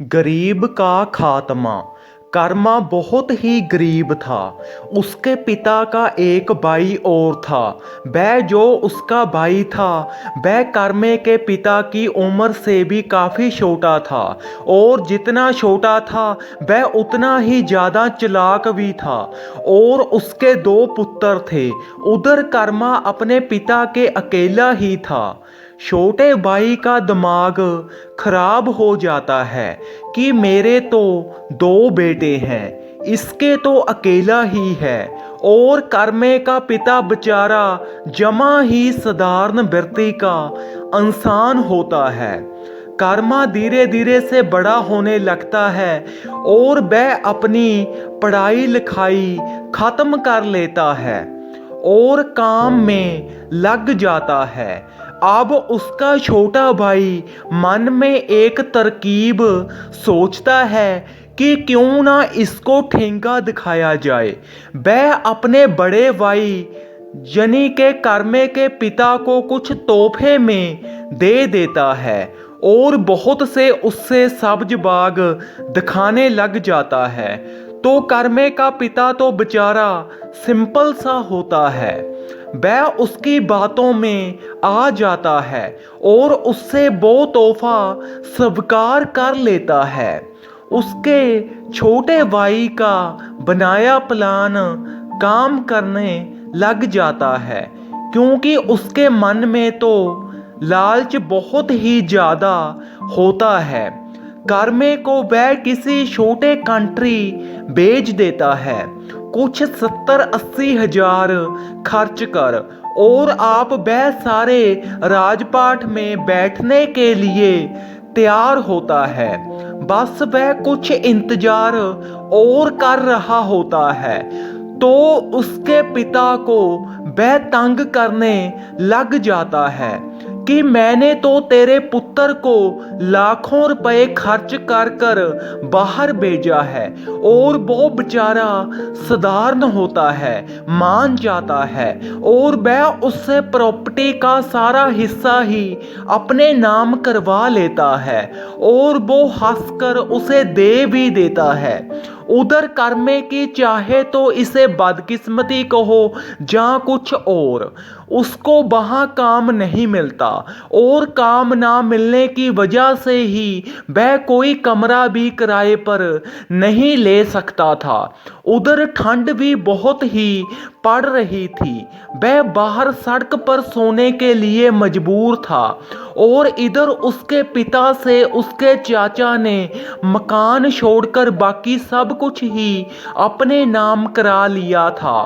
गरीब का खात्मा। कर्मा बहुत ही गरीब था। उसके पिता का एक भाई और था। वह जो उसका भाई था वह कर्मे के पिता की उम्र से भी काफ़ी छोटा था, और जितना छोटा था वह उतना ही ज़्यादा चालाक भी था। और उसके दो पुत्र थे। उधर कर्मा अपने पिता के अकेला ही था। छोटे भाई का दिमाग खराब हो जाता है कि मेरे तो दो बेटे हैं, इसके तो अकेला ही है। और कर्मे का पिता बेचारा जमा ही साधारण व्यक्ति का इंसान होता है। कर्मा धीरे धीरे से बड़ा होने लगता है और वह अपनी पढ़ाई लिखाई खत्म कर लेता है और काम में लग जाता है। अब उसका छोटा भाई मन में एक तरकीब सोचता है कि क्यों ना इसको ठेंगा दिखाया जाए। वह अपने बड़े भाई जनी के कर्मे के पिता को कुछ तोहफे में दे देता है और बहुत से उससे सब्ज बाग दिखाने लग जाता है। तो कर्मे का पिता तो बेचारा सिंपल सा होता है। वह उसकी बातों में आ जाता है और उससे वो तोहफा स्वीकार कर लेता है। उसके छोटे भाई का बनाया प्लान काम करने लग जाता है, क्योंकि उसके मन में तो लालच बहुत ही ज़्यादा होता है। कर्मे को वह किसी छोटे कंट्री भेज देता है, कुछ 70-80 हजार खर्च कर, और आप वह सारे राजपाट में बैठने के लिए तैयार होता है। बस वह कुछ इंतजार और कर रहा होता है तो उसके पिता को वह तंग करने लग जाता है कि मैंने तो तेरे पुत्र को लाखों रुपए खर्च कर कर बाहर भेजा है, और वो बेचारा साधारण होता है, मान जाता है और वह उससे प्रॉपर्टी का सारा हिस्सा ही अपने नाम करवा लेता है और वो हंसकर उसे दे भी देता है। उधर कर्मे की चाहे तो इसे बदकिस्मती कहो या कुछ और, उसको वहाँ काम नहीं मिलता, और काम ना मिलने की वजह से ही वह कोई कमरा भी किराए पर नहीं ले सकता था। उधर ठंड भी बहुत ही पड़ रही थी। वह बाहर सड़क पर सोने के लिए मजबूर था, और इधर उसके पिता से उसके चाचा ने मकान छोड़कर बाकी सब कुछ ही अपने नाम करा लिया था,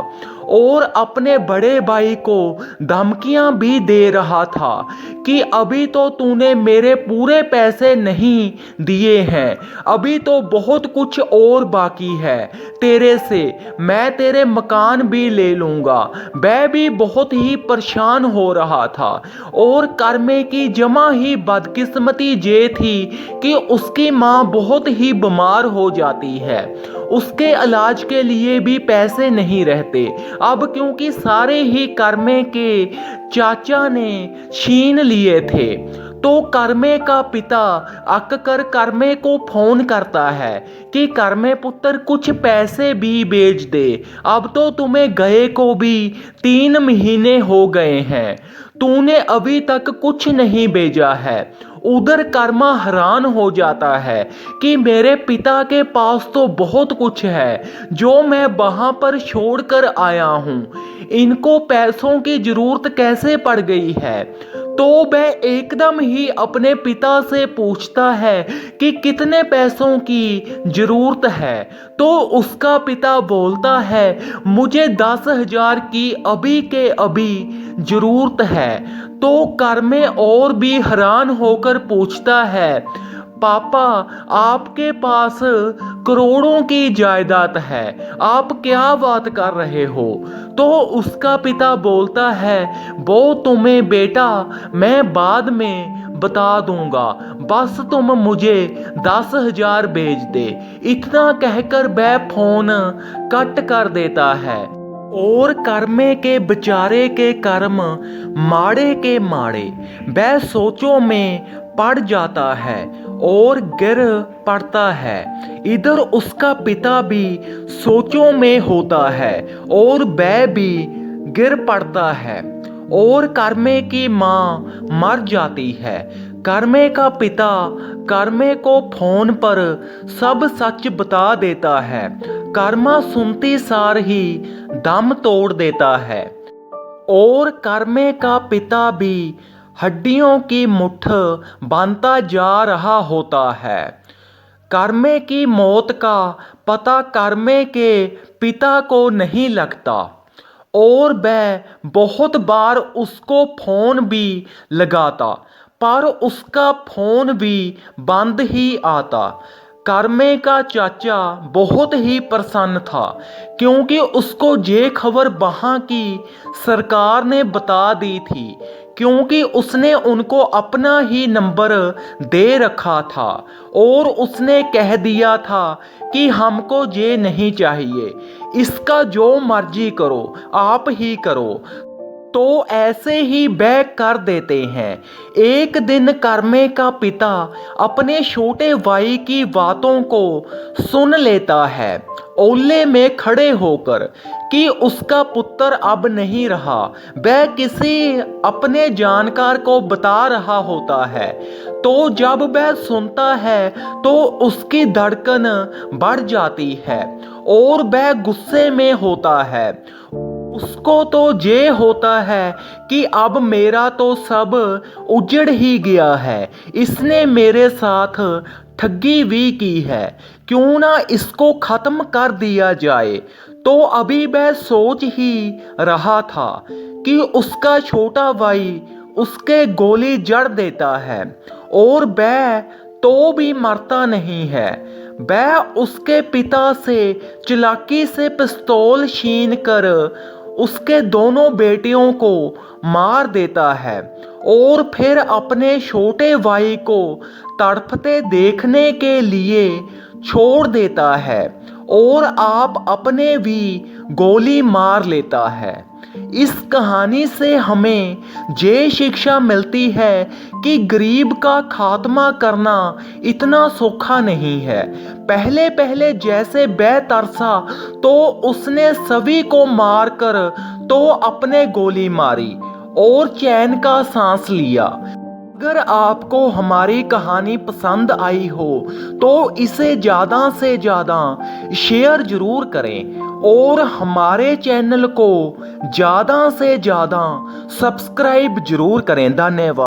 और अपने बड़े भाई को धमकियां भी दे रहा था कि अभी तो तूने मेरे पूरे पैसे नहीं दिए हैं, अभी तो बहुत कुछ और बाकी है तेरे से, मैं तेरे मकान भी ले लूंगा। वह भी बहुत ही परेशान हो रहा था, और कर्मे की जमा ही बदकिस्मती ये थी कि उसकी माँ बहुत ही बीमार हो जाती है। उसके इलाज के लिए भी पैसे नहीं रहते अब, क्योंकि सारे ही कर्मे के चाचा ने छीन लिए थे। तो कर्मे का पिता अक कर कर्मे को फोन करता है कि कर्मे पुत्र कुछ पैसे भी भेज दे, अब तो तुम्हें गए को भी 3 महीने हो गए हैं, तूने अभी तक कुछ नहीं भेजा है। उधर कर्मा हैरान हो जाता है कि मेरे पिता के पास तो बहुत कुछ है जो मैं वहां पर छोड़कर आया हूं, इनको पैसों की जरूरत कैसे पड़ गई है। तो वह एकदम ही अपने पिता से पूछता है कि कितने पैसों की जरूरत है। तो उसका पिता बोलता है मुझे 10,000 की अभी के अभी जरूरत है। तो कर्मे और भी हैरान होकर पूछता है पापा, आपके पास करोड़ों की जायदाद है, आप क्या बात कर रहे हो। तो उसका पिता बोलता है वो तुम्हें बेटा मैं बाद में बता दूंगा, बस तुम मुझे 10,000 भेज दे। इतना कहकर वह फोन कट कर देता है, और कर्मे के बेचारे के कर्म माड़े के माड़े वह सोचों में पड़ जाता है और गिर पड़ता है। इधर उसका पिता भी सोचों में होता है और वह भी गिर पड़ता है और कर्मे की माँ मर जाती है। कर्मे का पिता कर्मे को फोन पर सब सच बता देता है। कर्मा सुनती सार ही दम तोड़ देता है और कर्मे का पिता भी हड्डियों की मुट्ठ बांधता जा रहा होता है। कर्मे की मौत का पता कर्मे के पिता को नहीं लगता और वह बहुत बार उसको फोन भी लगाता, पर उसका फोन भी बंद ही आता। कर्मे का चाचा बहुत ही प्रसन्न था क्योंकि उसको ये खबर वहाँ की सरकार ने बता दी थी, क्योंकि उसने उनको अपना ही नंबर दे रखा था और उसने कह दिया था कि हमको ये नहीं चाहिए, इसका जो मर्जी करो आप ही करो। तो ऐसे ही वह कर देते हैं। एक दिन कर्मे का पिता अपने छोटे भाई की बातों को सुन लेता है ओले में खड़े होकर कि उसका पुत्र अब नहीं रहा। वह किसी अपने जानकार को बता रहा होता है। तो जब वह सुनता है तो उसकी धड़कन बढ़ जाती है और वह गुस्से में होता है। उसको तो ये होता है कि अब मेरा तो सब उजड़ ही गया है, इसने मेरे साथ ठगी भी की है, क्यों ना इसको खत्म कर दिया जाए। तो अभी वह सोच ही रहा था कि उसका छोटा भाई उसके गोली जड़ देता है और वह तो भी मरता नहीं है। वह उसके पिता से चालाकी से पिस्तौल छीन कर उसके दोनों बेटियों को मार देता है और फिर अपने छोटे भाई को तड़पते देखने के लिए छोड़ देता है और आप अपने भी गोली मार लेता है। इस कहानी से हमें ये शिक्षा मिलती है कि गरीब का खात्मा करना इतना सौखा नहीं है। पहले पहले जैसे बेतरसा तो उसने सभी को मारकर तो अपने गोली मारी और चैन का सांस लिया। अगर आपको हमारी कहानी पसंद आई हो तो इसे ज़्यादा से ज़्यादा शेयर ज़रूर करें और हमारे चैनल को ज़्यादा से ज़्यादा सब्सक्राइब ज़रूर करें। धन्यवाद।